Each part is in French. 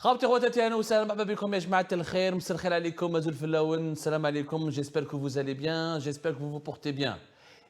خاوتي خواتاتي اهلا وسهلا مرحبا بكم يا جماعه الخير مساء الخير عليكم ازول فلاون السلام عليكم j'espère que vous allez bien j'espère que vous vous portez bien.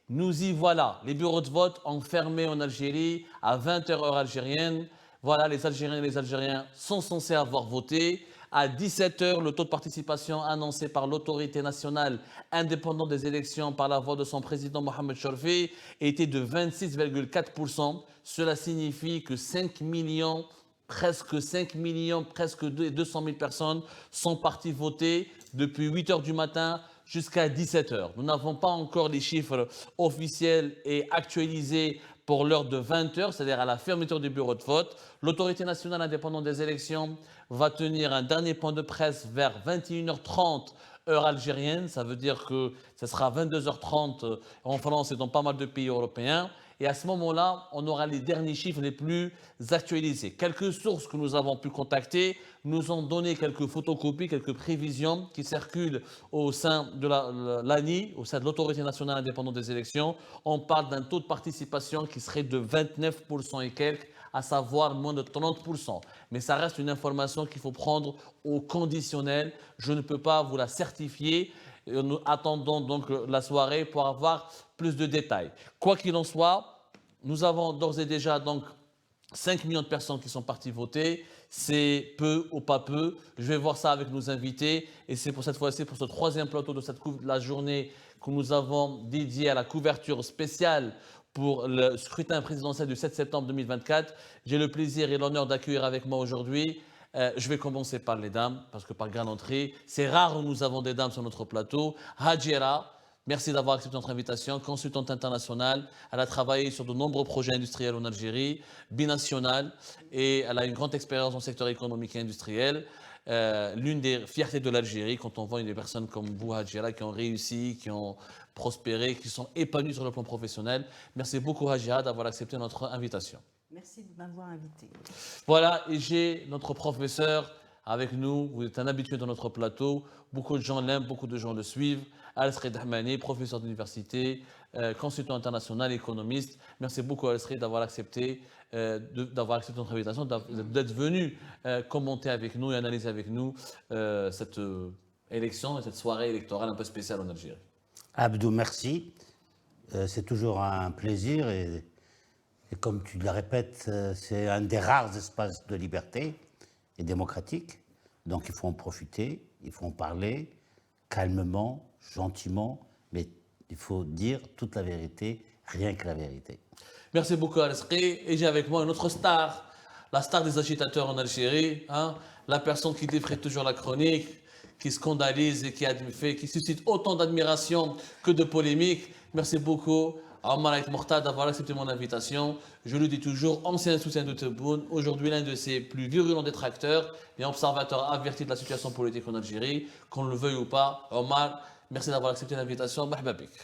Nous y voilà, les bureaux de vote ont fermé en Algérie à 20h heure algérienne. Voilà, les Algériens et les Algériens sont censés avoir voté. À 17h, le taux de participation annoncé par l'autorité nationale indépendante des élections par la voix de son président Mohamed Chorfi était de 26,4%. Cela signifie que 5 millions presque 5 millions, presque 200 000 personnes sont parties voter depuis 8 heures du matin jusqu'à 17 heures. Nous n'avons pas encore les chiffres officiels et actualisés pour l'heure de 20 heures, c'est-à-dire à la fermeture du bureau de vote. L'autorité nationale indépendante des élections va tenir un dernier point de presse vers 21h30 heure algérienne. Ça veut dire que ce sera 22h30 en France et dans pas mal de pays européens. Et à ce moment-là, on aura les derniers chiffres les plus actualisés. Quelques sources que nous avons pu contacter nous ont donné quelques photocopies, quelques prévisions qui circulent au sein de l'ANI, au sein de l'Autorité nationale indépendante des élections. On parle d'un taux de participation qui serait de 29% et quelques, à savoir moins de 30%. Mais ça reste une information qu'il faut prendre au conditionnel. Je ne peux pas vous la certifier. Nous attendons donc la soirée pour avoir plus de détails. Quoi qu'il en soit, nous avons d'ores et déjà donc 5 millions de personnes qui sont parties voter. C'est peu ou pas peu. Je vais voir ça avec nos invités. Et c'est pour cette fois-ci, pour ce troisième plateau de la journée que nous avons dédié à la couverture spéciale pour le scrutin présidentiel du 7 septembre 2024. J'ai le plaisir et l'honneur d'accueillir avec moi aujourd'hui. Je vais commencer par les dames, parce que par grande entrée, c'est rare où nous avons des dames sur notre plateau. Hajira, merci d'avoir accepté notre invitation, consultante internationale. Elle a travaillé sur de nombreux projets industriels en Algérie, binationale, et elle a une grande expérience dans le secteur économique et industriel. L'une des fiertés de l'Algérie, quand on voit des personnes comme vous, Hajira, qui ont réussi, qui ont prospéré, qui sont épanouies sur le plan professionnel. Merci beaucoup, Hajira, d'avoir accepté notre invitation. Merci de m'avoir invité. Voilà, et j'ai notre professeur avec nous. Vous êtes un habitué dans notre plateau. Beaucoup de gens l'aiment, beaucoup de gens le suivent. Al-Sred Ahmani, professeur d'université, consultant international, économiste. Merci beaucoup, Al-Sred, d'avoir accepté notre invitation, d'être venu commenter avec nous et analyser avec nous cette élection et cette soirée électorale un peu spéciale en Algérie. Abdou, merci. C'est toujours un plaisir et comme tu le répètes, c'est un des rares espaces de liberté et démocratique. Donc il faut en profiter, il faut en parler calmement, gentiment, mais il faut dire toute la vérité, rien que la vérité. Merci beaucoup, Al-Sri. Et j'ai avec moi une autre star, la star des agitateurs en Algérie, hein, la personne qui défraie toujours la chronique, qui scandalise et qui suscite autant d'admiration que de polémiques. Merci beaucoup. Omar Aït Mortad d'avoir accepté mon invitation. Je le dis toujours, ancien soutien de Tebboune, aujourd'hui l'un de ses plus virulents détracteurs et observateur averti de la situation politique en Algérie, qu'on le veuille ou pas. Omar, merci d'avoir accepté l'invitation.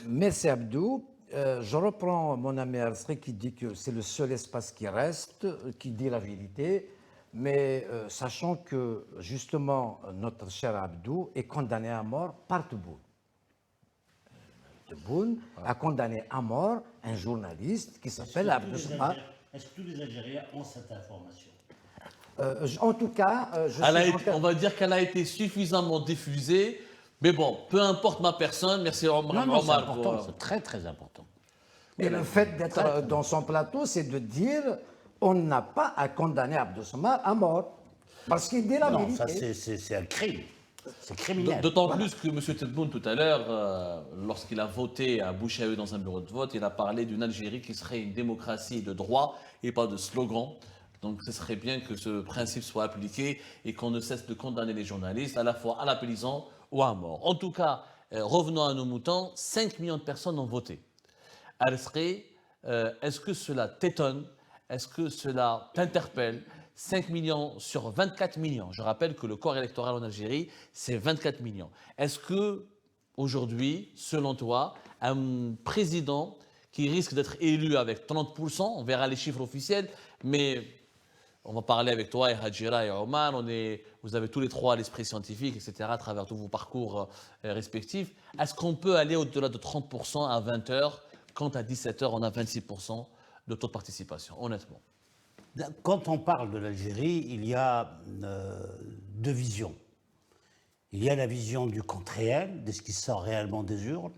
Merci Abdou. Je reprends mon ami Al-Sri qui dit que c'est le seul espace qui reste, qui dit la vérité, mais sachant que justement notre cher Abdou est condamné à mort par Tebboune. Tebboune a condamné à mort un journaliste qui s'appelle Abdou Samar. Est-ce que tous les Algériens ont cette information? En tout cas, on va dire qu'elle a été suffisamment diffusée, mais bon, peu importe ma personne, merci Omar. Non, c'est important, c'est très très important. Et le fait d'être dans son plateau, c'est de dire on n'a pas à condamner Abdou Samar à mort, parce qu'il dit la vérité. Non, ça c'est un crime. C'est criminel. D'autant plus que M. Tebboune, tout à l'heure, lorsqu'il a voté à Bouchaoui dans un bureau de vote, il a parlé d'une Algérie qui serait une démocratie de droit et pas de slogan. Donc ce serait bien que ce principe soit appliqué et qu'on ne cesse de condamner les journalistes, à la fois à la prison ou à mort. En tout cas, revenons à nos moutons, 5 millions de personnes ont voté. Al-Sri, est-ce que cela t'étonne? Est-ce que cela t'interpelle? 5 millions sur 24 millions. Je rappelle que le corps électoral en Algérie, c'est 24 millions. Est-ce que, aujourd'hui, selon toi, un président qui risque d'être élu avec 30%, on verra les chiffres officiels, mais on va parler avec toi et Hajira et Omar, vous avez tous les trois l'esprit scientifique, etc., à travers tous vos parcours respectifs. Est-ce qu'on peut aller au-delà de 30% à 20h, quand à 17h, on a 26% de taux de participation, honnêtement? Quand on parle de l'Algérie, il y a deux visions. Il y a la vision du compte réel, de ce qui sort réellement des urnes.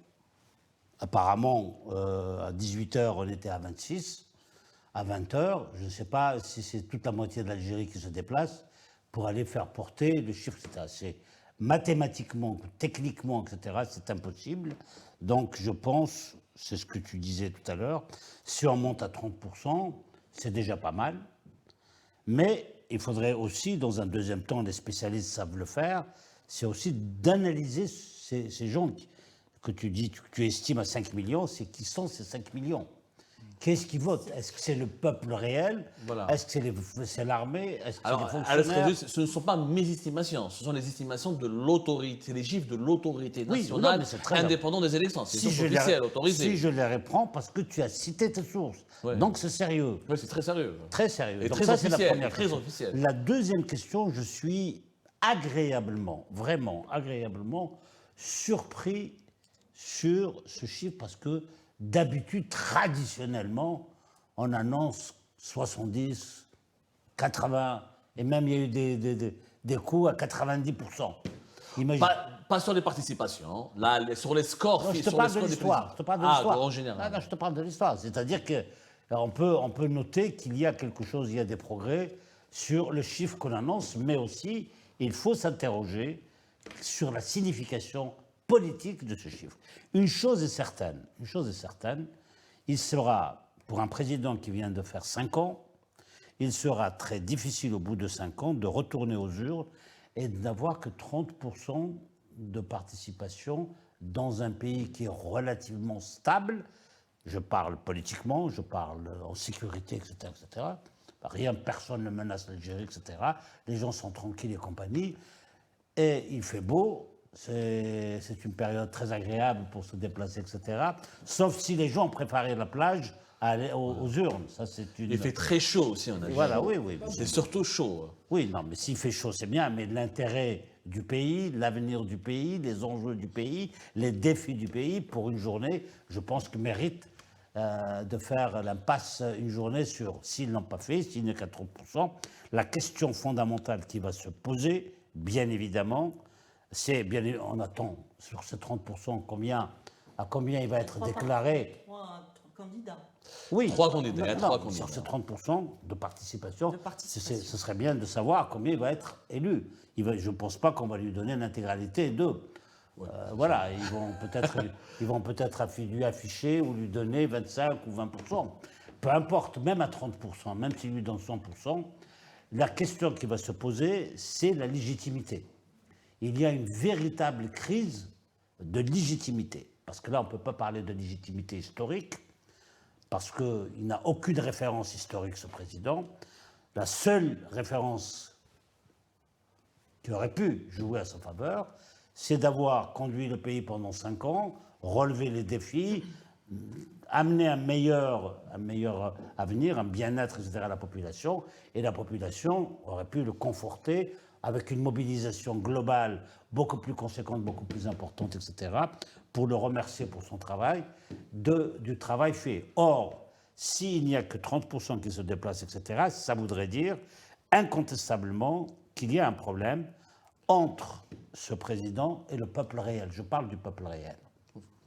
Apparemment, à 18h, on était à 26. À 20h, je ne sais pas si c'est toute la moitié de l'Algérie qui se déplace pour aller faire porter le chiffre, etc. C'est mathématiquement, techniquement, etc., c'est impossible. Donc, je pense, c'est ce que tu disais tout à l'heure, si on monte à 30%, c'est déjà pas mal. Mais il faudrait aussi, dans un deuxième temps, les spécialistes savent le faire, c'est aussi d'analyser ces gens que tu dis, tu estimes à 5 millions, c'est qui sont ces 5 millions? Qu'est-ce qui vote? Est-ce que c'est le peuple réel? Voilà. Est-ce que c'est l'armée? Est-ce que c'est les Alors, fonctionnaires? ce ne sont pas mes estimations, ce sont les estimations de l'autorité, c'est les chiffres de l'autorité Oui, nationale non, mais c'est très indépendante des élections. C'est Si je, officiel, les, autorisé. si je les reprends, parce que tu as cité tes sources. Ouais. Donc c'est sérieux. Oui, c'est très sérieux. Très sérieux. Et Donc très ça, c'est la officiel, première très question. officiel. La deuxième question, je suis agréablement, vraiment agréablement surpris sur ce chiffre parce que d'habitude, traditionnellement, on annonce 70, 80, et même il y a eu des coups à 90%. Imagine. Pas sur les participations, là, sur les scores. Non, je te sur parle les de scores des l'histoire. Je te parle de Ah, l'histoire. en général. Non, je te parle de l'histoire. C'est-à-dire qu'on peut noter qu'il y a quelque chose, il y a des progrès sur le chiffre qu'on annonce, mais aussi, il faut s'interroger sur la signification politique de ce chiffre. Une chose est certaine, il sera, pour un président qui vient de faire 5 ans, il sera très difficile au bout de 5 ans de retourner aux urnes et de n'avoir que 30% de participation dans un pays qui est relativement stable. Je parle politiquement, je parle en sécurité, etc., etc. Rien, personne ne menace l'Algérie, etc. Les gens sont tranquilles et compagnie. Et il fait beau, c'est une période très agréable pour se déplacer, etc. Sauf si les gens préféraient la plage à aller aux urnes. Ça, c'est une... Il fait très chaud aussi en Algérie. Voilà, oui, oui. C'est surtout chaud. Oui, non, mais s'il fait chaud, c'est bien, mais l'intérêt du pays, l'avenir du pays, les enjeux du pays, les défis du pays, pour une journée, je pense que mérite de faire l'impasse une journée sur, s'ils n'ont pas fait, s'il n'est qu'à 30%, la question fondamentale qui va se poser, bien évidemment, c'est, on attend sur ces 30%, à combien il va être déclaré. 3 candidats. Oui, 3 candidats, non, 3 non, candidats. sur ces 30% de participation, De participation. ce serait bien de savoir combien il va être élu. Je ne pense pas qu'on va lui donner l'intégralité d'eux. Voilà, ils vont peut-être lui afficher ou lui donner 25 ou 20%. Peu importe, même à 30%, même s'il lui donne 100%, la question qui va se poser, c'est la légitimité. Il y a une véritable crise de légitimité. Parce que là, on ne peut pas parler de légitimité historique, parce qu'il n'a aucune référence historique, ce président. La seule référence qui aurait pu jouer à sa faveur, c'est d'avoir conduit le pays pendant 5 ans, relevé les défis, amener un meilleur avenir, un bien-être, etc. à la population, et la population aurait pu le conforter avec une mobilisation globale beaucoup plus conséquente, beaucoup plus importante, etc., pour le remercier pour son travail, du travail fait. Or, s'il n'y a que 30% qui se déplacent, etc., ça voudrait dire incontestablement qu'il y a un problème entre ce président et le peuple réel. Je parle du peuple réel.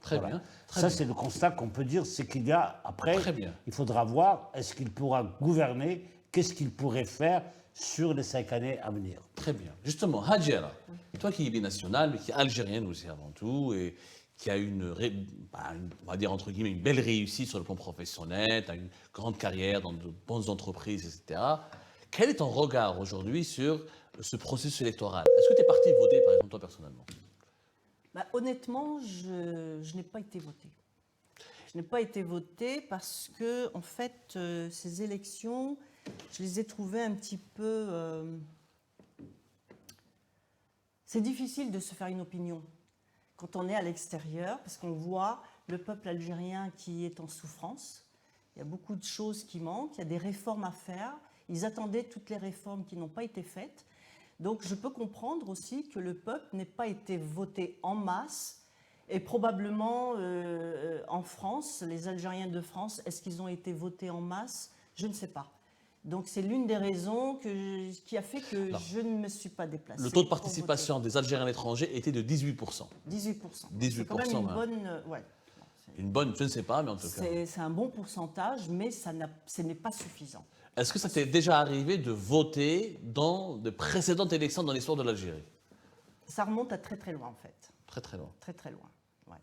Très Voilà. bien. Ça, c'est le constat qu'on peut dire, c'est qu'il y a, après, Très bien. il faudra voir, est-ce qu'il pourra gouverner, qu'est-ce qu'il pourrait faire sur les 5 années à venir. Très bien. Justement, Hadjera, toi qui es binationale, mais qui est algérienne aussi avant tout, et qui a on va dire entre guillemets, une belle réussite sur le plan professionnel, tu as une grande carrière dans de bonnes entreprises, etc. Quel est ton regard aujourd'hui sur ce processus électoral? Est-ce que tu es parti voter, par exemple, toi personnellement? Bah, honnêtement, je n'ai pas été votée. Je n'ai pas été votée parce que, en fait, ces élections, je les ai trouvées un petit peu... C'est difficile de se faire une opinion quand on est à l'extérieur, parce qu'on voit le peuple algérien qui est en souffrance. Il y a beaucoup de choses qui manquent, il y a des réformes à faire. Ils attendaient toutes les réformes qui n'ont pas été faites. Donc je peux comprendre aussi que le peuple n'ait pas été voté en masse. Et probablement en France, les Algériens de France, est-ce qu'ils ont été votés en masse? Je ne sais pas. Donc c'est l'une des raisons qui a fait que Alors, je ne me suis pas déplacée. Le taux de pour participation des Algériens à l'étranger était de 18%. voter. 18%. C'est quand même 18%, une ouais. bonne... ouais. Une bonne, je ne sais pas, mais en tout cas. C'est un bon pourcentage, mais ce n'est pas suffisant. Est-ce que ça t'est déjà arrivé de voter dans de précédentes élections dans l'histoire de l'Algérie? Ça remonte à très très loin en fait. Très très loin. Très très loin. Ouais.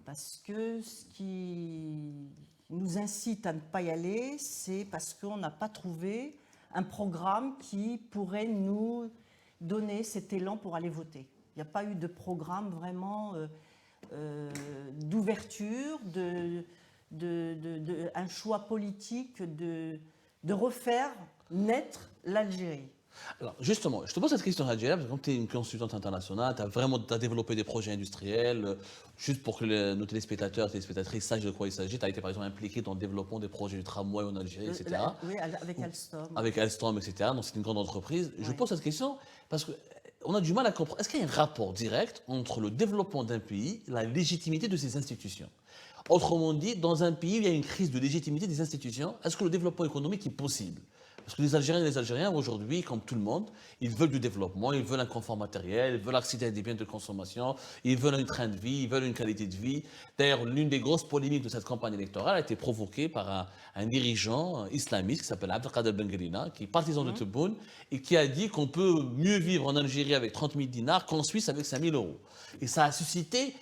Parce que ce qui nous incite à ne pas y aller, c'est parce qu'on n'a pas trouvé un programme qui pourrait nous donner cet élan pour aller voter. Il n'y a pas eu de programme vraiment d'ouverture, un choix politique de refaire naître l'Algérie. Alors, justement, je te pose cette question, Hadjira, parce que comme tu es une consultante internationale, tu as développé des projets industriels. Juste pour que nos téléspectateurs et téléspectatrices sachent de quoi il s'agit, tu as été par exemple impliqué dans le développement des projets du tramway en Algérie, etc. Oui, avec Alstom. Avec Alstom, etc. Donc, c'est une grande entreprise. Je Oui. pose cette question parce qu'on a du mal à comprendre. Est-ce qu'il y a un rapport direct entre le développement d'un pays et la légitimité de ses institutions? Autrement dit, dans un pays où il y a une crise de légitimité des institutions, est-ce que le développement économique est possible? Parce que les Algériens et les Algériens, aujourd'hui, comme tout le monde, ils veulent du développement, ils veulent un confort matériel, ils veulent accéder à des biens de consommation, ils veulent un train de vie, ils veulent une qualité de vie. D'ailleurs, l'une des grosses polémiques de cette campagne électorale a été provoquée par un dirigeant islamiste qui s'appelle Abdelkader Benguelina, qui est partisan de Tebboune, et qui a dit qu'on peut mieux vivre en Algérie avec 30 000 dinars qu'en Suisse avec 5 000 euros. Et ça a suscité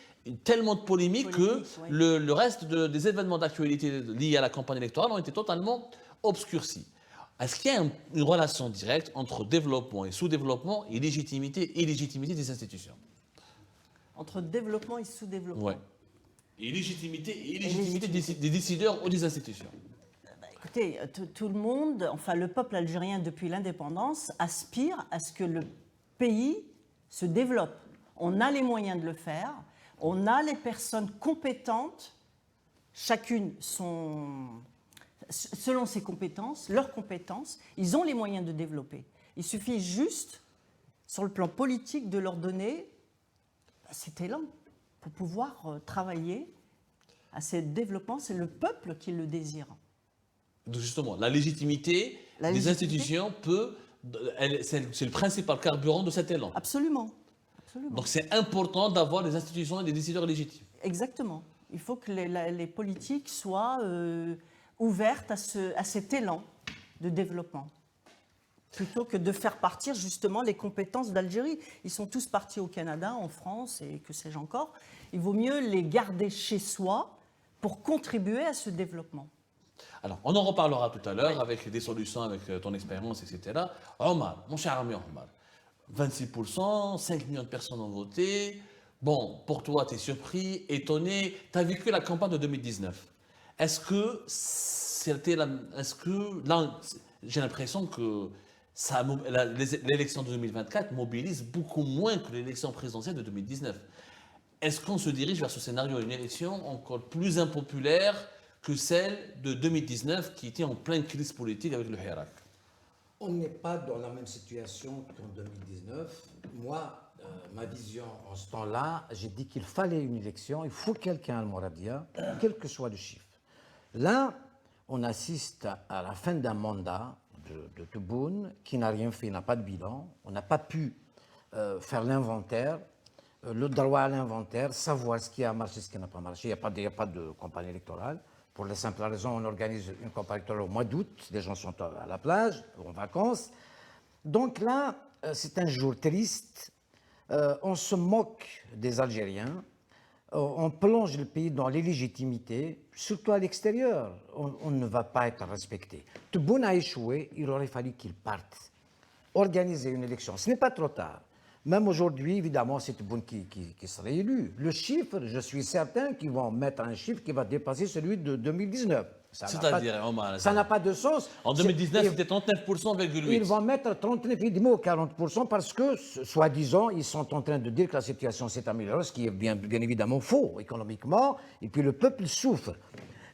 tellement de polémiques que oui. le reste des événements d'actualité liés à la campagne électorale ont été totalement obscurcis. Est-ce qu'il y a une relation directe entre développement et sous-développement et légitimité des institutions? Entre développement et sous-développement. Oui. Et légitimité des décideurs ou des institutions. Écoutez, tout le monde, enfin le peuple algérien depuis l'indépendance, aspire à ce que le pays se développe. On a les moyens de le faire, on a les personnes compétentes, chacune selon ses compétences, leurs compétences, ils ont les moyens de développer. Il suffit juste, sur le plan politique, de leur donner cet élan pour pouvoir travailler à ce développement. C'est le peuple qui le désire. Donc justement, la légitimité des institutions c'est le principal carburant de cet élan. Absolument. Absolument. Donc c'est important d'avoir des institutions et des décideurs légitimes. Exactement. Il faut que les politiques soient ouvertes à cet élan de développement, plutôt que de faire partir justement les compétences d'Algérie. Ils sont tous partis au Canada, en France et que sais-je encore. Il vaut mieux les garder chez soi pour contribuer à ce développement. Alors, on en reparlera tout à l'heure avec des solutions, avec ton expérience, etc. Omar, mon cher ami Omar, 26%, 5 millions de personnes ont voté. Bon, pour toi, tu es surpris, étonné. Tu as vécu la campagne de 2019. Est-ce que là, j'ai l'impression que l'élection de 2024 mobilise beaucoup moins que l'élection présidentielle de 2019. Est-ce qu'on se dirige vers ce scénario, une élection encore plus impopulaire que celle de 2019 qui était en pleine crise politique avec le Hirak? On n'est pas dans la même situation qu'en 2019. Moi, ma vision en ce temps-là, j'ai dit qu'il fallait une élection, il faut quelqu'un à Mouradia, quel que soit le chiffre. Là, on assiste à la fin d'un mandat de Tebboune qui n'a rien fait, n'a pas de bilan. On n'a pas pu faire l'inventaire, le droit à l'inventaire, savoir ce qui a marché, ce qui n'a pas marché. Il n'y a pas de campagne électorale. Pour la simple raison, on organise une campagne électorale au mois d'août, les gens sont à la plage, en vacances. Donc là, c'est un jour triste. On se moque des Algériens. On plonge le pays dans l'illégitimité, surtout à l'extérieur. On ne va pas être respecté. Tebboune a échoué, il aurait fallu qu'il parte. Organiser une élection, ce n'est pas trop tard. Même aujourd'hui, évidemment, c'est Tebboune qui serait élu. Le chiffre, je suis certain qu'ils vont mettre un chiffre qui va dépasser celui de 2019. C'est-à-dire, Omar, ça n'a pas de sens. En 2019, c'était 39,8%. Ils vont mettre 39,5 ou 40% parce que, soi-disant, ils sont en train de dire que la situation s'est améliorée, ce qui est bien évidemment faux économiquement, et puis le peuple souffre.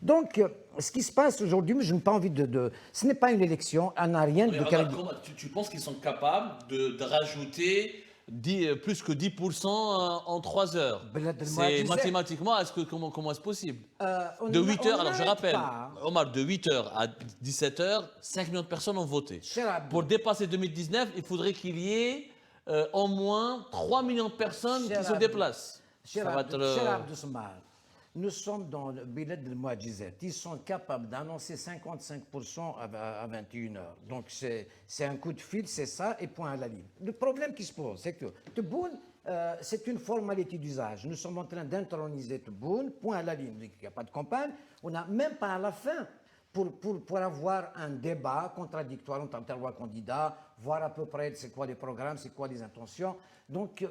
Donc, ce qui se passe aujourd'hui, je n'ai pas envie ce n'est pas une élection, elle n'a rien de... Tu penses qu'ils sont capables de rajouter plus que 10% en 3 heures. Belad El C'est Mouadjizat. mathématiquement, comment est-ce possible? On De n- 8 on heures, alors je n'arrête rappelle, pas. Omar, de 8 heures à 17 heures, 5 millions de personnes ont voté. Cher Abdou. Pour dépasser 2019, il faudrait qu'il y ait au moins 3 millions de personnes Cher qui se Abdou. déplacent. Cher Ça va Abdou, être, cher Abdou Smal, nous sommes dans le Bilad del Mouadjizat. Ils sont capables d'annoncer 55% à 21 heures. Donc c'est un coup de fil, c'est ça, et point à la ligne. Le problème qui se pose, c'est que Tebboune, c'est une formalité d'usage. Nous sommes en train d'introniser Tebboune, point à la ligne. Il n'y a pas de campagne. On n'a même pas à la fin pour avoir un débat contradictoire entre trois candidats, voir à peu près c'est quoi les programmes, c'est quoi les intentions. Donc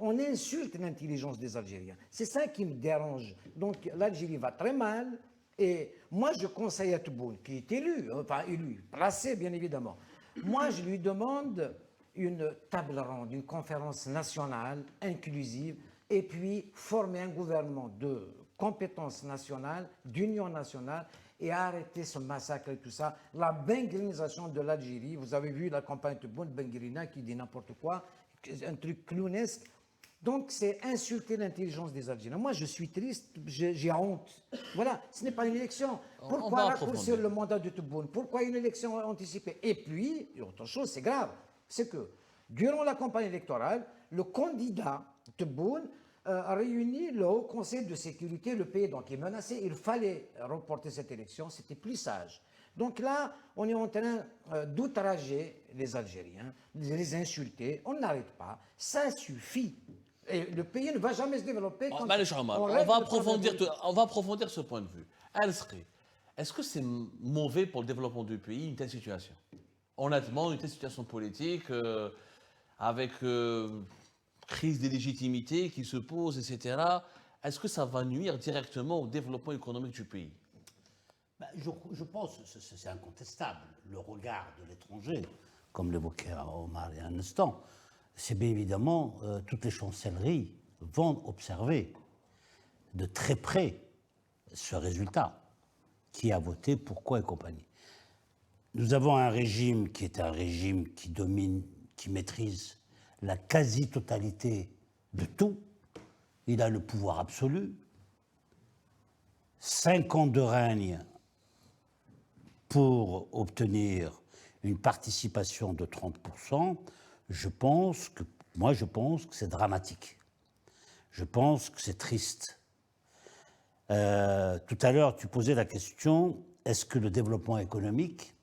on insulte l'intelligence des Algériens. C'est ça qui me dérange. Donc l'Algérie va très mal. Et moi, je conseille à Tebboune, qui est élu, enfin élu, placé bien évidemment. Moi, je lui demande une table ronde, une conférence nationale inclusive, et puis former un gouvernement de compétences nationales, d'union nationale, et arrêter ce massacre et tout ça. La bengrinisation de l'Algérie, vous avez vu la campagne de Bengrina qui dit n'importe quoi, un truc clownesque. Donc c'est insulter l'intelligence des Algériens. Moi je suis triste, j'ai honte. Voilà, ce n'est pas une élection. On Pourquoi va raccourcir approfondir. le mandat de Tebboune? Pourquoi une élection anticipée? Et puis, autre chose, c'est grave, c'est que durant la campagne électorale, le candidat Tebboune a réuni le Haut Conseil de sécurité, le pays donc est menacé, il fallait reporter cette élection, c'était plus sage. Donc là, on est en train d'outrager les Algériens, de les insulter, on n'arrête pas, ça suffit. Et le pays ne va jamais se développer quand معلش Omar, on on règle va le problème approfondir, de- on va approfondir ce point de vue. Al-Sri, est-ce que c'est mauvais pour le développement du pays une telle situation? Honnêtement, une telle situation politique, avec crise de légitimité qui se pose, etc., est-ce que ça va nuire directement au développement économique du pays? Ben, je pense que c'est incontestable. Le regard de l'étranger, comme l'évoquait Omar il y a un instant, c'est bien évidemment toutes les chancelleries vont observer de très près ce résultat. Qui a voté, pourquoi et compagnie. Nous avons un régime qui est un régime qui domine, qui maîtrise la quasi-totalité de tout. Il a le pouvoir absolu. 5 ans de règne pour obtenir une participation de 30%, je pense que c'est dramatique. Je pense que c'est triste. Tout à l'heure, tu posais la question, est-ce que le développement économique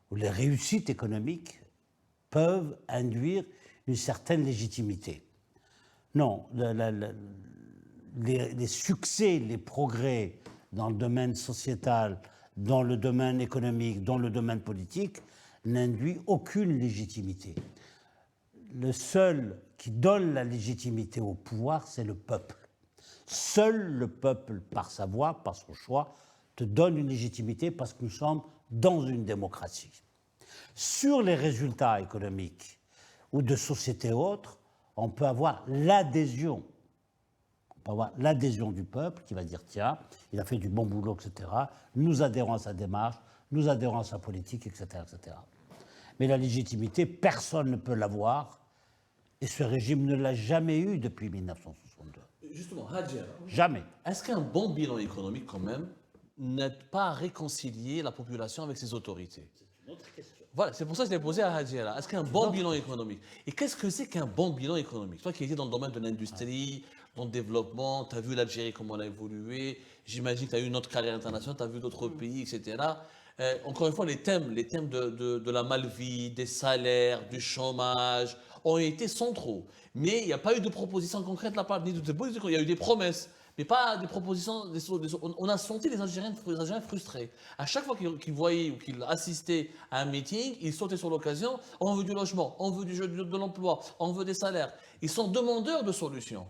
ou les réussites économiques peuvent induire une certaine légitimité? Non, les succès, les progrès dans le domaine sociétal, dans le domaine économique, dans le domaine politique, n'induit aucune légitimité. Le seul qui donne la légitimité au pouvoir, c'est le peuple. Seul le peuple, par sa voix, par son choix, te donne une légitimité parce que nous sommes dans une démocratie. Sur les résultats économiques ou de société autres, on peut avoir l'adhésion. On peut avoir l'adhésion du peuple qui va dire tiens, il a fait du bon boulot, etc. Nous adhérons à sa démarche, nous adhérons à sa politique, etc., etc. Mais la légitimité, personne ne peut l'avoir et ce régime ne l'a jamais eu depuis 1962. Justement, Hadjer, Jamais. est-ce qu'un bon bilan économique, quand même, n'aide pas à réconcilier la population avec ses autorités? C'est une autre question. Voilà, c'est pour ça que je l'ai posé à Hadjer. Est-ce qu'un bon bilan économique? Et qu'est-ce que c'est qu'un bon bilan économique? Toi qui étais dans le domaine de l'industrie, dans le développement, tu as vu l'Algérie, comment elle a évolué, j'imagine que tu as eu une autre carrière internationale, tu as vu d'autres pays, etc. Encore une fois, les thèmes de la malvie, des salaires, du chômage ont été centraux. Mais il n'y a pas eu de propositions concrètes de la part ni de Tebboune. Il y a eu des promesses, mais pas des propositions. On a senti les Algériens frustrés. À chaque fois qu'ils voyaient ou qu'ils assistaient à un meeting, ils sautaient sur l'occasion. On veut du logement, on veut de l'emploi, on veut des salaires. Ils sont demandeurs de solutions.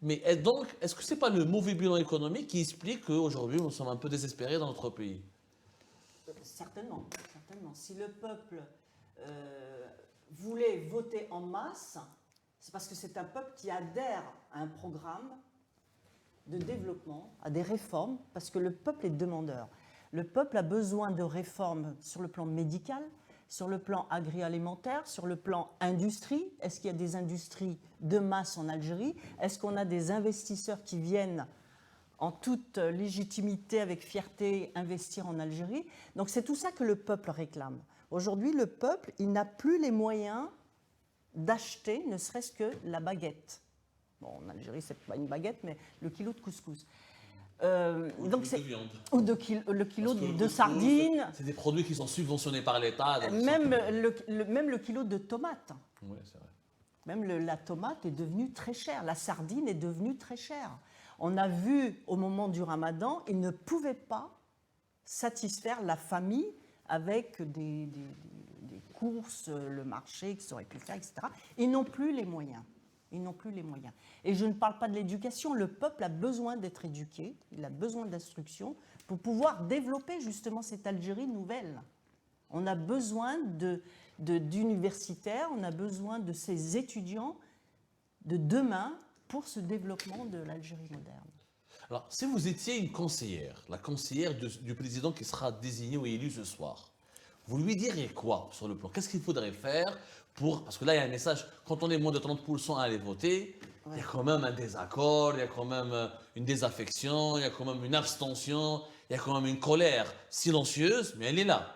Mais donc, est-ce que ce n'est pas le mauvais bilan économique qui explique qu'aujourd'hui, nous sommes un peu désespérés dans notre pays? Certainement, certainement. Si le peuple voulait voter en masse, c'est parce que c'est un peuple qui adhère à un programme de développement, à des réformes, parce que le peuple est demandeur. Le peuple a besoin de réformes sur le plan médical, sur le plan agroalimentaire, sur le plan industrie. Est-ce qu'il y a des industries de masse en Algérie? Est-ce qu'on a des investisseurs qui viennent en toute légitimité, avec fierté, investir en Algérie? Donc c'est tout ça que le peuple réclame. Aujourd'hui, le peuple, il n'a plus les moyens d'acheter ne serait-ce que la baguette. Bon, en Algérie, c'est pas une baguette, mais le kilo de couscous. Donc c'est de viande. Ou le kilo de sardines. C'est des produits qui sont subventionnés par l'État. Même le kilo de tomates. Oui, c'est vrai. Même la tomate est devenue très chère. La sardine est devenue très chère. On a vu au moment du Ramadan, ils ne pouvaient pas satisfaire la famille avec des courses, le marché qu'ils auraient pu faire, etc. Ils n'ont plus les moyens. Ils n'ont plus les moyens. Et je ne parle pas de l'éducation. Le peuple a besoin d'être éduqué, il a besoin d'instruction pour pouvoir développer justement cette Algérie nouvelle. On a besoin d'universitaires, on a besoin de ces étudiants de demain pour ce développement de l'Algérie moderne. Alors, si vous étiez une conseillère, la conseillère du président qui sera désigné ou élu ce soir, vous lui diriez quoi sur le plan? Qu'est-ce qu'il faudrait faire pour... Parce que là, il y a un message, quand on est moins de 30% à aller voter, il y a quand même un désaccord, il y a quand même une désaffection, il y a quand même une abstention, il y a quand même une colère silencieuse, mais elle est là.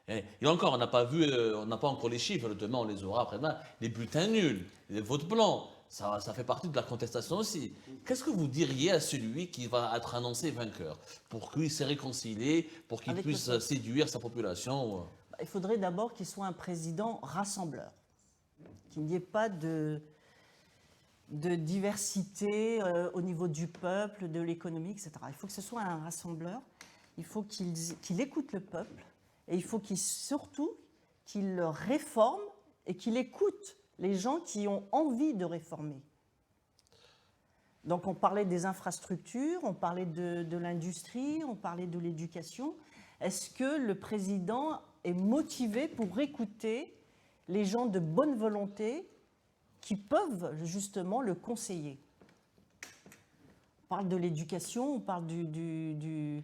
Et encore, on n'a pas encore les chiffres, demain on les aura après-demain, les bulletins nuls, les votes blancs, ça fait partie de la contestation aussi. Qu'est-ce que vous diriez à celui qui va être annoncé vainqueur pour qu'il se réconcilie, pour qu'il puisse séduire sa population? Il faudrait d'abord qu'il soit un président rassembleur, qu'il n'y ait pas de diversité au niveau du peuple, de l'économie, etc. Il faut que ce soit un rassembleur, il faut qu'il écoute le peuple, et il faut surtout qu'il le réforme et qu'il écoute les gens qui ont envie de réformer. Donc on parlait des infrastructures, on parlait de l'industrie, on parlait de l'éducation. Est-ce que le président est motivé pour écouter les gens de bonne volonté qui peuvent justement le conseiller? On parle de l'éducation, on parle du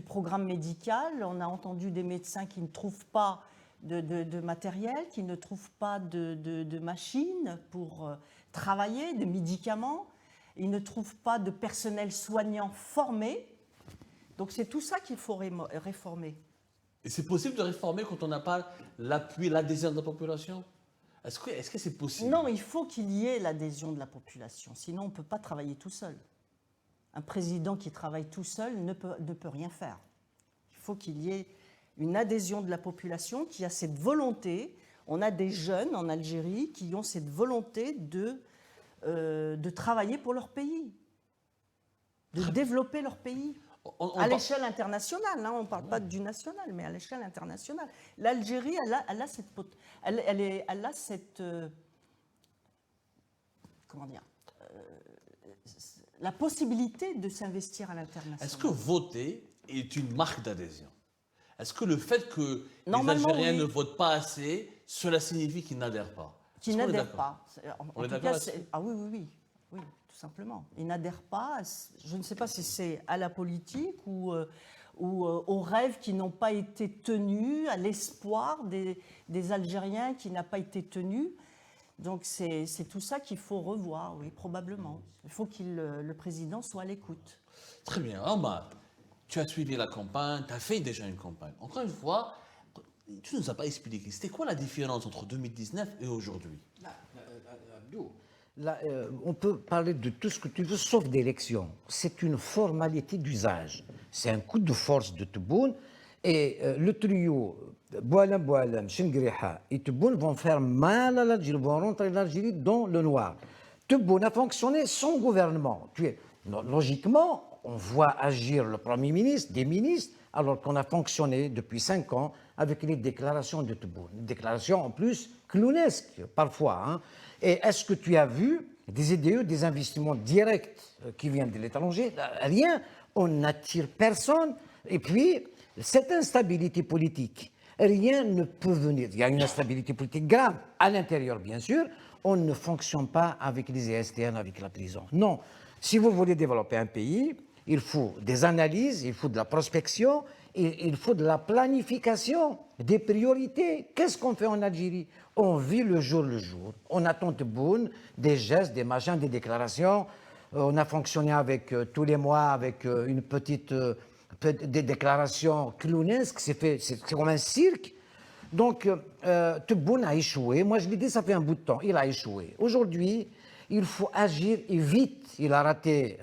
programme médical. On a entendu des médecins qui ne trouvent pas de matériel, qui ne trouvent pas de machines pour travailler, de médicaments. Ils ne trouvent pas de personnel soignant formé. Donc c'est tout ça qu'il faut réformer. Et c'est possible de réformer quand on n'a pas l'appui, l'adhésion de la population? Est-ce que c'est possible? Non, il faut qu'il y ait l'adhésion de la population. Sinon, on ne peut pas travailler tout seul. Un président qui travaille tout seul ne peut rien faire. Il faut qu'il y ait une adhésion de la population qui a cette volonté. On a des jeunes en Algérie qui ont cette volonté de travailler pour leur pays, de développer leur pays. À l'échelle internationale, hein, on ne parle pas du national, mais à l'échelle internationale. L'Algérie, elle a cette comment dire, la possibilité de s'investir à l'international. Est-ce que voter est une marque d'adhésion? Est-ce que le fait que les Algériens ne votent pas assez, cela signifie qu'ils n'adhèrent pas? Qu'ils n'adhèrent pas. On est d'accord là-dessus? Ah oui, tout simplement. Ils n'adhèrent pas. Je ne sais pas si c'est à la politique ou aux rêves qui n'ont pas été tenus, à l'espoir des Algériens qui n'a pas été tenu. Donc c'est tout ça qu'il faut revoir, oui, probablement. Il faut que le président soit à l'écoute. Très bien. Omar, tu as suivi la campagne, tu as fait déjà une campagne. Encore une fois, tu ne nous as pas expliqué. C'était quoi la différence entre 2019 et aujourd'hui? Là, on peut parler de tout ce que tu veux, sauf d'élection. C'est une formalité d'usage. C'est un coup de force de Tebboune. Et le trio Boualem, Chengriha et Tebboune vont faire mal à l'Algérie, vont rentrer l'Algérie dans le noir. Tebboune a fonctionné sans gouvernement. Logiquement, on voit agir le Premier ministre, des ministres, alors qu'on a fonctionné depuis 5 ans avec les déclarations de Tebboune. Des déclarations en plus clownesques parfois. Hein. Et est-ce que tu as vu des IDE, des investissements directs qui viennent de l'étranger? Rien, on n'attire personne. Et puis, cette instabilité politique, rien ne peut venir. Il y a une instabilité politique grave à l'intérieur, bien sûr. On ne fonctionne pas avec les ESTN, avec la prison. Non. Si vous voulez développer un pays, il faut des analyses, il faut de la prospection, il faut de la planification, des priorités. Qu'est-ce qu'on fait en Algérie? On vit le jour le jour. On attend de Boune, des gestes, des machins, des déclarations. On a fonctionné avec tous les mois avec une petite des déclarations clownesques. C'est comme un cirque. Donc, Tebboune a échoué. Moi, je l'ai dit, ça fait un bout de temps. Il a échoué. Aujourd'hui, il faut agir et vite. Il a raté,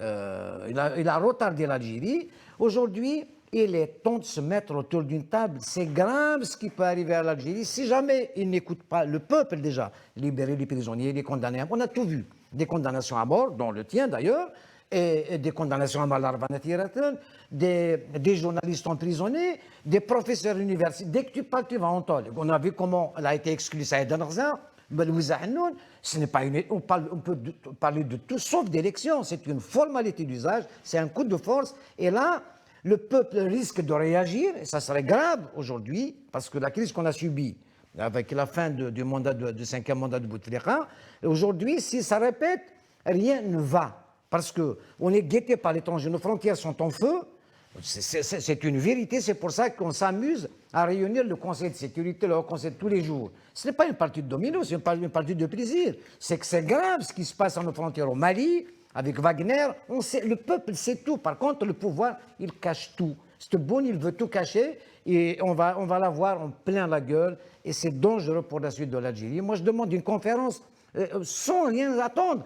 il a retardé l'Algérie. Aujourd'hui, il est temps de se mettre autour d'une table. C'est grave ce qui peut arriver à l'Algérie si jamais il n'écoute pas le peuple déjà. Libérer les prisonniers, les condamnés. On a tout vu. Des condamnations à mort, dont le tien d'ailleurs, et des condamnations à Malarvanatiratun, des journalistes emprisonnés, des professeurs universitaires. Dès que tu parles, tu vas entendre. On a vu comment elle a été exclue, Saïd Narzan, ce n'est pas une. On peut parler de tout sauf d'élection. C'est une formalité d'usage, c'est un coup de force. Et là, le peuple risque de réagir, et ça serait grave aujourd'hui, parce que la crise qu'on a subie avec la fin du mandat du 5e mandat de Bouteflika, aujourd'hui, si ça répète, rien ne va. Parce qu'on est guetté par l'étranger, nos frontières sont en feu, c'est une vérité, c'est pour ça qu'on s'amuse à réunir le Conseil de sécurité, le Conseil tous les jours. Ce n'est pas une partie de domino, c'est une partie de plaisir. C'est que c'est grave ce qui se passe à nos frontières au Mali, avec Wagner, le peuple sait tout. Par contre, le pouvoir, il cache tout. Tebboune, il veut tout cacher et on va l'avoir en plein la gueule et c'est dangereux pour la suite de l'Algérie. Moi, je demande une conférence sans rien attendre.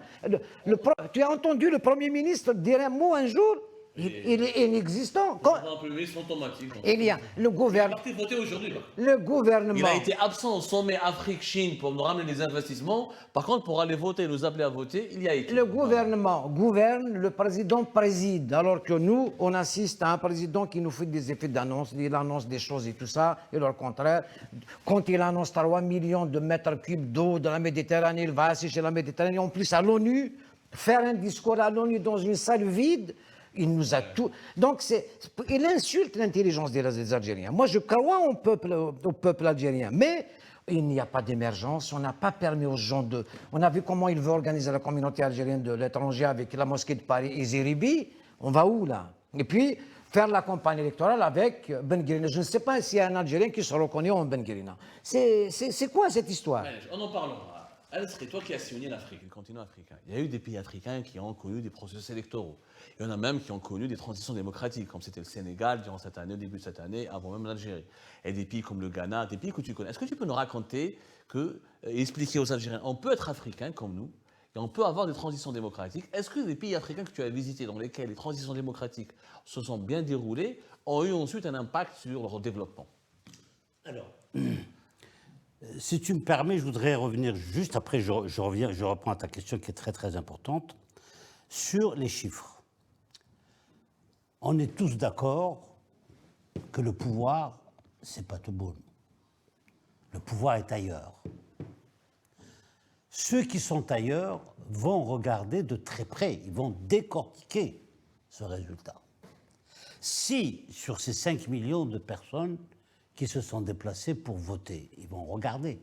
Tu as entendu le Premier ministre dire un mot un jour? Il est inexistant. Il y a le gouvernement. Il a été absent au sommet Afrique-Chine pour nous ramener les investissements. Par contre, pour aller voter, nous appeler à voter, il y a été. Le gouvernement gouverne, le président préside. Alors que nous, on assiste à un président qui nous fait des effets d'annonce. Il annonce des choses et tout ça, et le contraire. Quand il annonce 3 millions de mètres cubes d'eau dans la Méditerranée, il va assécher la Méditerranée. En plus, à l'ONU, faire un discours à l'ONU dans une salle vide. Il nous a tout. Donc, il insulte l'intelligence des Algériens. Moi, je crois au peuple algérien, mais il n'y a pas d'émergence. On n'a pas permis aux gens de. On a vu comment il veut organiser la communauté algérienne de l'étranger avec la mosquée de Paris et Zeribi. On va où, là? Et puis, faire la campagne électorale avec Ben Guirina. Je ne sais pas s'il y a un Algérien qui se reconnaît en Ben Guirina. C'est quoi cette histoire? On en parle. C'est toi qui as sillonné l'Afrique, le continent africain. Il y a eu des pays africains qui ont connu des processus électoraux. Il y en a même qui ont connu des transitions démocratiques, comme c'était le Sénégal durant cette année, au début de cette année, avant même l'Algérie. Et des pays comme le Ghana, des pays que tu connais. Est-ce que tu peux nous raconter et expliquer aux Algériens, on peut être africain comme nous, et on peut avoir des transitions démocratiques. Est-ce que les pays africains que tu as visités, dans lesquels les transitions démocratiques se sont bien déroulées, ont eu ensuite un impact sur leur développement? Alors, si tu me permets, je voudrais revenir juste après, je reprends à ta question qui est très très importante, sur les chiffres. On est tous d'accord que le pouvoir, c'est pas Tebboune. Le pouvoir est ailleurs. Ceux qui sont ailleurs vont regarder de très près, ils vont décortiquer ce résultat. Si, sur ces 5 millions de personnes qui se sont déplacés pour voter, ils vont regarder.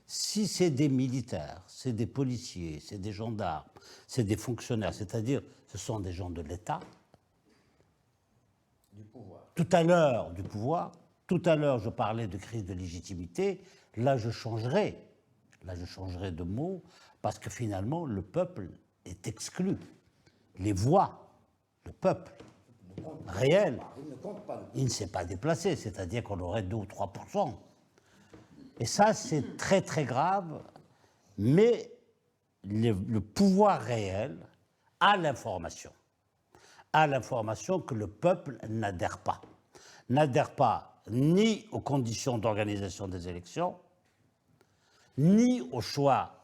Si c'est des militaires, c'est des policiers, c'est des gendarmes, c'est des fonctionnaires, c'est-à-dire ce sont des gens de l'État. Du pouvoir. Tout à l'heure, du pouvoir. Tout à l'heure, je parlais de crise de légitimité. Là, je changerai de mot parce que finalement, le peuple est exclu. Les voix, le peuple réel, il ne s'est pas déplacé, c'est-à-dire qu'on aurait 2 ou 3%. Et ça, c'est très très grave, mais le pouvoir réel a l'information que le peuple n'adhère pas ni aux conditions d'organisation des élections, ni au choix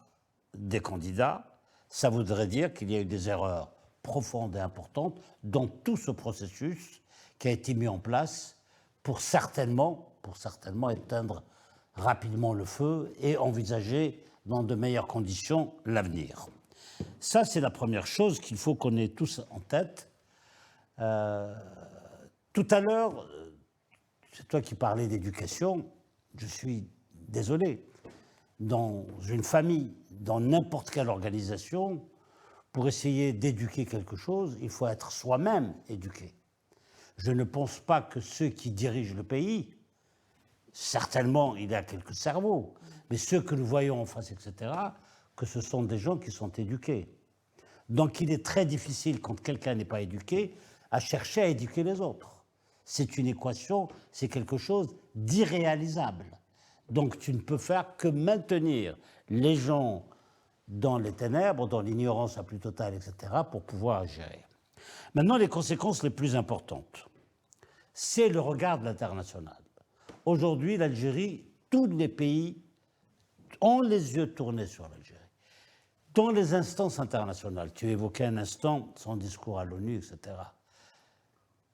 des candidats. Ça voudrait dire qu'il y a eu des erreurs profonde et importante dans tout ce processus qui a été mis en place pour certainement éteindre rapidement le feu et envisager dans de meilleures conditions l'avenir. Ça, c'est la première chose qu'il faut qu'on ait tous en tête. Tout à l'heure, c'est toi qui parlais d'éducation, je suis désolé. Dans une famille, dans n'importe quelle organisation, pour essayer d'éduquer quelque chose, il faut être soi-même éduqué. Je ne pense pas que ceux qui dirigent le pays, certainement il y a quelques cerveaux, mais ceux que nous voyons en face, etc., que ce sont des gens qui sont éduqués. Donc il est très difficile, quand quelqu'un n'est pas éduqué, à chercher à éduquer les autres. C'est une équation, c'est quelque chose d'irréalisable. Donc tu ne peux faire que maintenir les gens dans les ténèbres, dans l'ignorance la plus totale, etc., pour pouvoir gérer. Maintenant, les conséquences les plus importantes, c'est le regard de l'international. Aujourd'hui, l'Algérie, tous les pays ont les yeux tournés sur l'Algérie. Dans les instances internationales, tu évoquais un instant son discours à l'ONU, etc.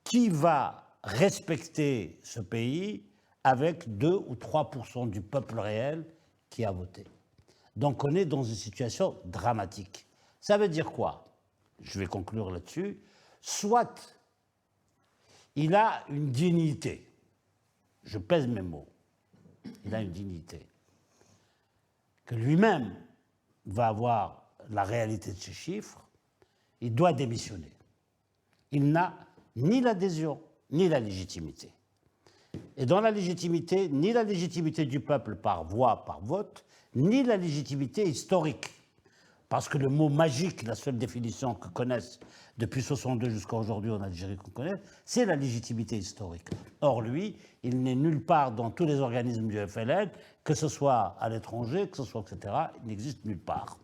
Qui va respecter ce pays avec 2 ou 3% du peuple réel qui a voté? Donc on est dans une situation dramatique. Ça veut dire quoi? Je vais conclure là-dessus. Soit il a une dignité, je pèse mes mots, il a une dignité, que lui-même va avoir la réalité de ces chiffres, il doit démissionner. Il n'a ni l'adhésion, ni la légitimité. Et dans la légitimité, ni la légitimité du peuple par voix, par vote, ni la légitimité historique. Parce que le mot magique, la seule définition que connaissent depuis 62 jusqu'à aujourd'hui en Algérie qu'on connaît, c'est la légitimité historique. Or, lui, il n'est nulle part dans tous les organismes du FLN, que ce soit à l'étranger, que ce soit, etc., il n'existe nulle part.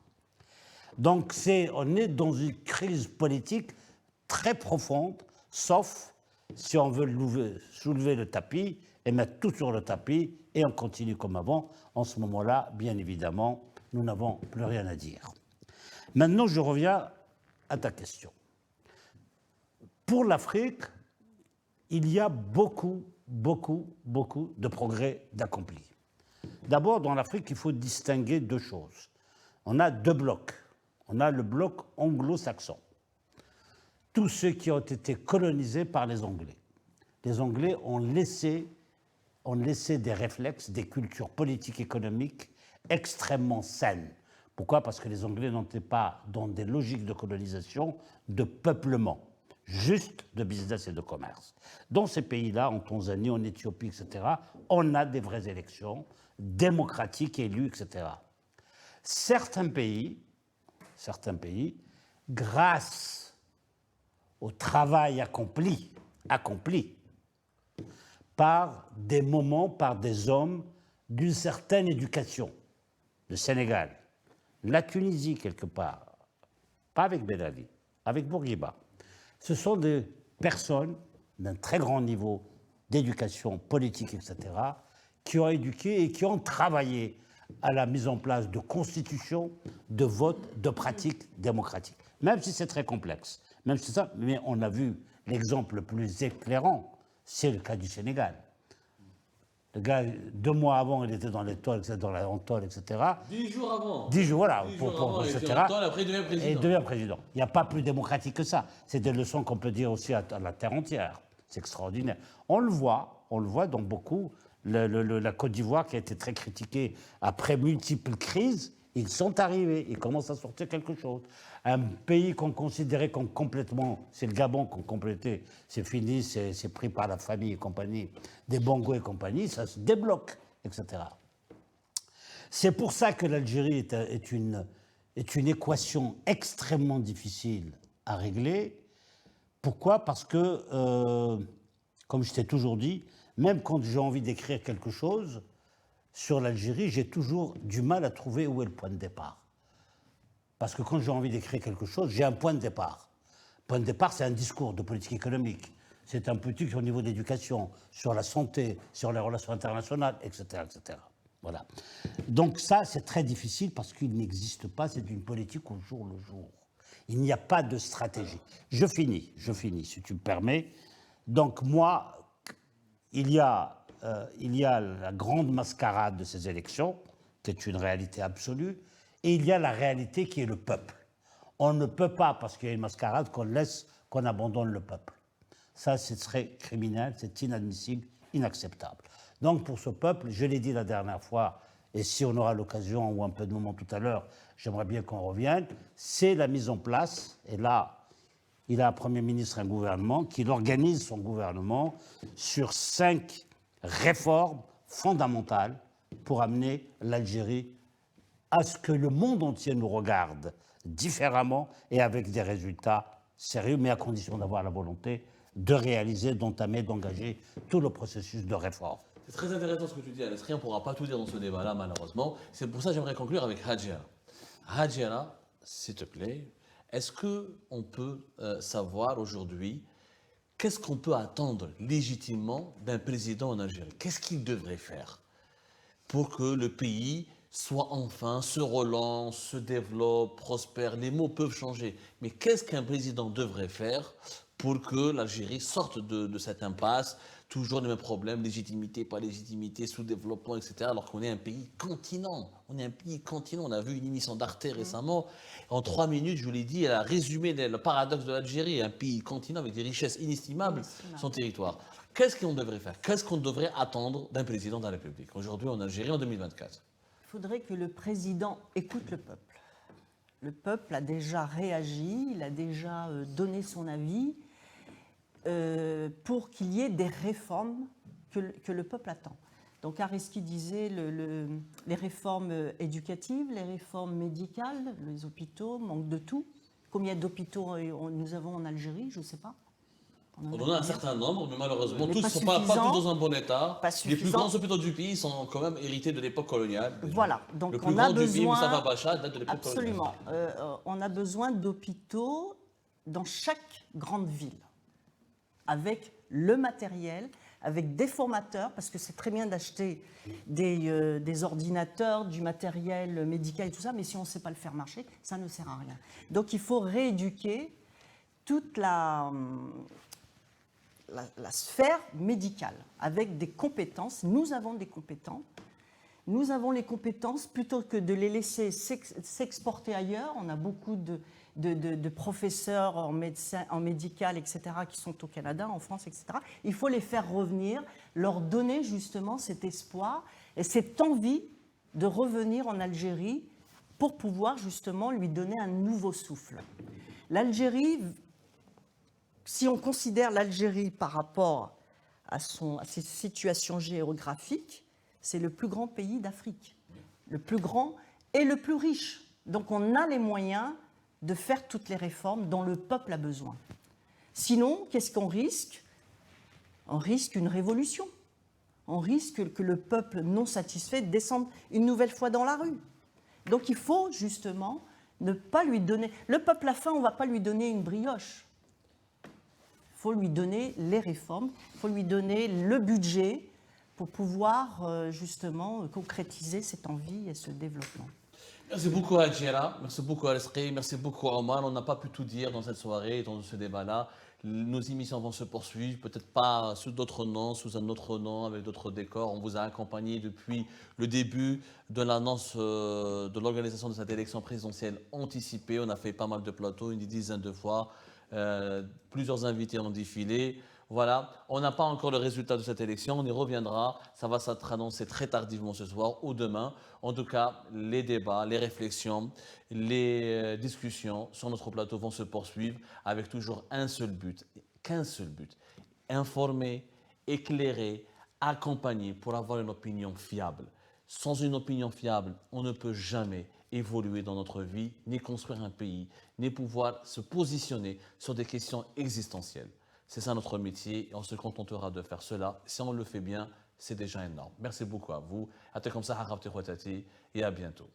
Donc, on est dans une crise politique très profonde, sauf si on veut soulever le tapis et mettre tout sur le tapis, et on continue comme avant. En ce moment-là, bien évidemment, nous n'avons plus rien à dire. Maintenant, je reviens à ta question. Pour l'Afrique, il y a beaucoup de progrès d'accomplis. D'abord, dans l'Afrique, il faut distinguer deux choses. On a deux blocs. On a le bloc anglo-saxon. Tous ceux qui ont été colonisés par les Anglais. Les Anglais ont laissé des réflexes, des cultures politiques, économiques extrêmement saines. Pourquoi? Parce que les Anglais n'étaient pas dans des logiques de colonisation, de peuplement, juste de business et de commerce. Dans ces pays-là, en Tanzanie, en Éthiopie, etc., on a des vraies élections démocratiques, élues, etc. Certains pays, grâce au travail accompli par des moments, par des hommes d'une certaine éducation, le Sénégal, la Tunisie quelque part, pas avec Ben Ali, avec Bourguiba. Ce sont des personnes d'un très grand niveau d'éducation politique, etc., qui ont éduqué et qui ont travaillé à la mise en place de constitutions, de votes, de pratiques démocratiques. Même si c'est très complexe, même si ça, mais on a vu l'exemple le plus éclairant, c'est le cas du Sénégal. Le gars, 2 mois avant, il était dans les tôles, dans la tôle, etc. 10 jours avant. 10 jours, voilà, 10 jours avant, etc. il était en tôle, après il devient président. Et il devient président. Il n'y a pas plus démocratique que ça. C'est des leçons qu'on peut dire aussi à la terre entière. C'est extraordinaire. On le voit dans beaucoup. La Côte d'Ivoire, qui a été très critiquée après multiples crises, ils sont arrivés, ils commencent à sortir quelque chose. Un pays qu'on considérait comme complètement, c'est le Gabon qu'on complétait, c'est fini, c'est pris par la famille et compagnie, des Bongo et compagnie, ça se débloque, etc. C'est pour ça que l'Algérie est une équation extrêmement difficile à régler. Pourquoi? Parce que, comme je t'ai toujours dit, même quand j'ai envie d'écrire quelque chose sur l'Algérie, j'ai toujours du mal à trouver où est le point de départ. Parce que quand j'ai envie d'écrire quelque chose, j'ai un point de départ. Le point de départ, c'est un discours de politique économique. C'est un politique au niveau de l'éducation, sur la santé, sur les relations internationales, etc., etc. Voilà. Donc ça, c'est très difficile parce qu'il n'existe pas, c'est une politique au jour le jour. Il n'y a pas de stratégie. Je finis, si tu me permets. Donc moi, il y a la grande mascarade de ces élections, qui est une réalité absolue, et il y a la réalité qui est le peuple. On ne peut pas, parce qu'il y a une mascarade, qu'on abandonne le peuple. Ça, ce serait criminel, c'est inadmissible, inacceptable. Donc pour ce peuple, je l'ai dit la dernière fois, et si on aura l'occasion ou un peu de moment tout à l'heure, j'aimerais bien qu'on revienne, c'est la mise en place, et là, il a un Premier ministre, un gouvernement, qu'il organise son gouvernement sur 5 réformes fondamentales pour amener l'Algérie à ce que le monde entier nous regarde différemment et avec des résultats sérieux, mais à condition d'avoir la volonté de réaliser, d'entamer, d'engager tout le processus de réforme. C'est très intéressant ce que tu dis, Alesri. On ne pourra pas tout dire dans ce débat-là, malheureusement. C'est pour ça que j'aimerais conclure avec Hadjira. Hadjira, s'il te plaît, est-ce qu'on peut savoir aujourd'hui qu'est-ce qu'on peut attendre légitimement d'un président en Algérie? Qu'est-ce qu'il devrait faire pour que le pays soit enfin, se relance, se développe, prospère? Les mots peuvent changer. Mais qu'est-ce qu'un président devrait faire pour que l'Algérie sorte de cette impasse? Toujours les mêmes problèmes, légitimité, pas légitimité, sous-développement, etc. Alors qu'on est un pays continent. On est un pays continent. On a vu une émission d'Arte récemment. En 3 minutes, je vous l'ai dit, elle a résumé le paradoxe de l'Algérie. Un pays continent avec des richesses inestimables, son territoire. Qu'est-ce qu'on devrait faire? Qu'est-ce qu'on devrait attendre d'un président de la République aujourd'hui en Algérie en 2024? Il faudrait que le président écoute le peuple. Le peuple a déjà réagi, il a déjà donné son avis pour qu'il y ait des réformes que le peuple attend. Donc Aristide disait les réformes éducatives, les réformes médicales, les hôpitaux, manque de tout. Combien d'hôpitaux nous avons en Algérie? Je ne sais pas. On en a un certain nombre, mais malheureusement, Mais tous ne pas sont pas tous dans un bon état. Pas Les plus suffisant. grands hôpitaux du pays sont quand même hérités de l'époque coloniale. Voilà, donc le plus on grand a du pays, besoin. Moustapha Bacha, date de l'époque coloniale. Absolument. On a besoin d'hôpitaux dans chaque grande ville, avec le matériel, avec des formateurs, parce que c'est très bien d'acheter des ordinateurs, du matériel médical et tout ça, mais si on ne sait pas le faire marcher, ça ne sert à rien. Donc il faut rééduquer toute la sphère médicale avec des compétences. Nous avons des compétences. Nous avons les compétences plutôt que de les laisser s'exporter ailleurs. On a beaucoup de professeurs en médecin, en médical, etc., qui sont au Canada, en France, etc. Il faut les faire revenir, leur donner justement cet espoir et cette envie de revenir en Algérie pour pouvoir justement lui donner un nouveau souffle. L'Algérie, si on considère l'Algérie par rapport à ses situations géographiques, c'est le plus grand pays d'Afrique, le plus grand et le plus riche. Donc on a les moyens de faire toutes les réformes dont le peuple a besoin. Sinon, qu'est-ce qu'on risque? On risque une révolution. On risque que le peuple non satisfait descende une nouvelle fois dans la rue. Donc il faut justement ne pas lui donner... Le peuple a faim, on ne va pas lui donner une brioche. Il faut lui donner les réformes, il faut lui donner le budget pour pouvoir justement concrétiser cette envie et ce développement. Merci beaucoup Hadjira, merci beaucoup Alesri, merci beaucoup Omar. On n'a pas pu tout dire dans cette soirée, dans ce débat-là. Nos émissions vont se poursuivre, peut-être pas sous d'autres noms, sous un autre nom, avec d'autres décors. On vous a accompagné depuis le début de l'annonce de l'organisation de cette élection présidentielle anticipée. On a fait pas mal de plateaux, une dizaine de fois. Plusieurs invités ont défilé. Voilà, on n'a pas encore le résultat de cette élection, on y reviendra, ça va s'être annoncé très tardivement ce soir ou demain. En tout cas, les débats, les réflexions, les discussions sur notre plateau vont se poursuivre avec toujours un seul but, qu'un seul but, informer, éclairer, accompagner pour avoir une opinion fiable. Sans une opinion fiable, on ne peut jamais évoluer dans notre vie, ni construire un pays, ni pouvoir se positionner sur des questions existentielles. C'est ça notre métier et on se contentera de faire cela. Si on le fait bien, c'est déjà énorme. Merci beaucoup à vous. Et à bientôt.